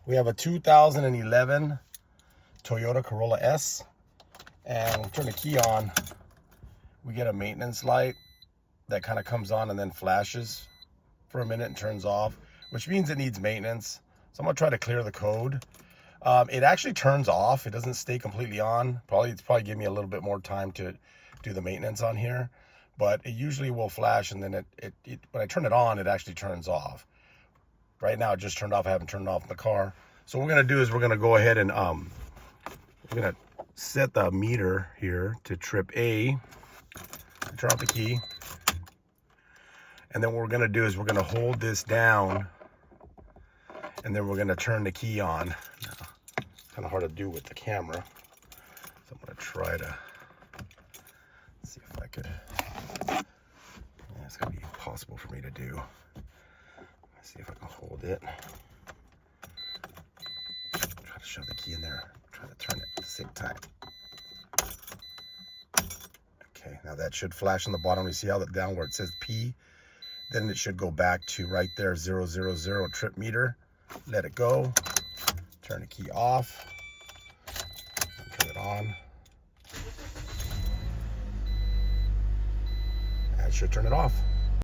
We have a 2011 Toyota Corolla S, and we'll turn the key on. We get a maintenance light that kind of comes on and then flashes for a minute and turns off, which means it needs maintenance. So I'm gonna try to clear the code. It actually turns off. It doesn't stay completely on. It's probably give me a little bit more time to do the maintenance on here, but it usually will flash, and then when I turn it on, it actually turns off. Right now it just turned off. I haven't turned it off in the car. So what we're gonna do is we're gonna go ahead and we're gonna set the meter here to trip A. Turn off the key. And then what we're gonna do is we're gonna hold this down, and then we're gonna turn the key on. Now, kind of hard to do with the camera, so I'm gonna try to see if I could. Yeah, it's gonna be impossible for me to do. Let's see if I can hold it. Try to shove the key in there. Try to turn it at the same time. Okay, now that should flash on the bottom. You see how down where it says P? Then it should go back to right there, 000 trip meter. Let it go. Turn the key off. Turn it on. That should turn it off.